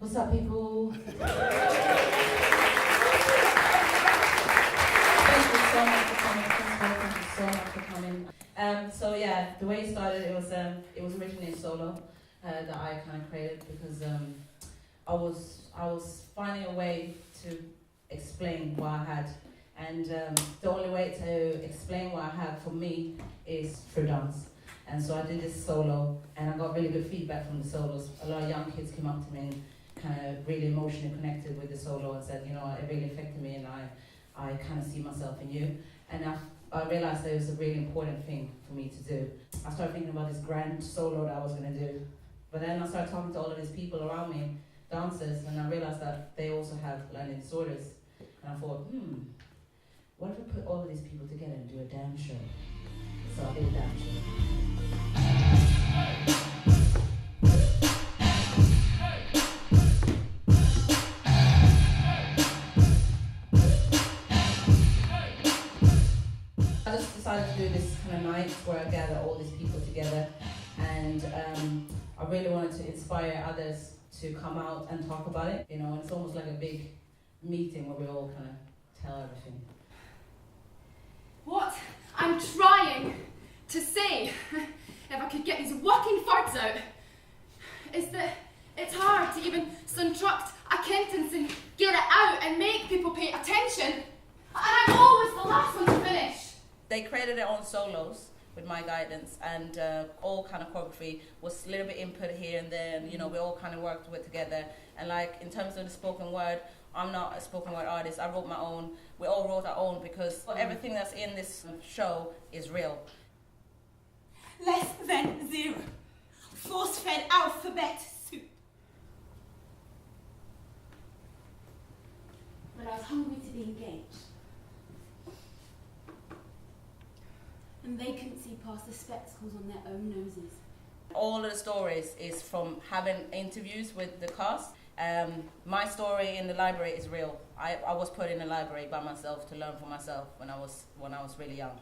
What's up, people? Thank you so much for coming. Thank you so much for coming. So yeah, the way it started, it was originally a solo that I kind of created because I was finding a way to explain what I had, and the only way to explain what I had for me is through dance. And so I did this solo, and I got really good feedback from the solos. A lot of young kids came up to me and kind of really emotionally connected with the solo and said, you know, it really affected me, and I kind of see myself in you. And I realized that it was a really important thing for me to do. I started thinking about this grand solo that I was going to do. But then I started talking to all of these people around me, dancers, and I realized that they also have learning disorders. And I thought, what if I put all of these people together and do a dance show? So I did a dance show. I just decided to do this kind of night where I gather all these people together, and I really wanted to inspire others to come out and talk about it. You know, it's almost like a big meeting where we all kind of tell everything. What I'm trying to say, if I could get these working farts out, is that it's hard to even construct accountants and get it out and make people pay attention. And I'm always the last one to finish. They created their own solos with my guidance, and all kind of choreography was a little bit input here and there, and you know, we all kind of worked with together. And like in terms of the spoken word, I'm not a spoken word artist. I wrote my own. We all wrote our own because everything that's in this show is real. Less than zero. Force-fed alphabet soup. But I was hungry to be engaged. And they couldn't see past the spectacles on their own noses. All of the stories is from having interviews with the cast. My story in the library is real. I was put in the library by myself to learn for myself when I was really young.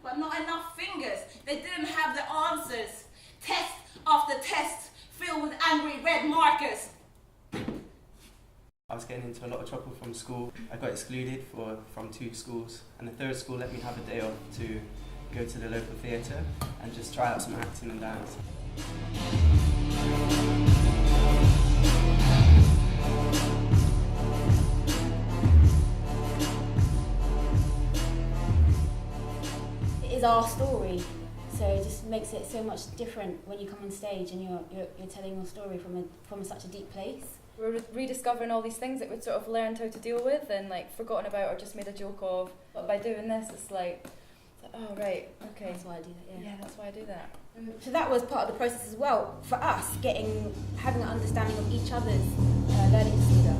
But not enough fingers. They didn't have the answers. Test after test filled with angry red markers. I was getting into a lot of trouble from school. I got excluded from 2 schools, and the 3rd school let me have a day off to go to the local theatre and just try out some acting and dance. It is our story, so it just makes it so much different when you come on stage and you're telling your story from such a deep place. We're rediscovering all these things that we'd sort of learned how to deal with and like forgotten about or just made a joke of. But by doing this, it's like oh right, okay. That's why I do that, yeah. Yeah, that's why I do that. So that was part of the process as well, for us, having an understanding of each other's learning disorder.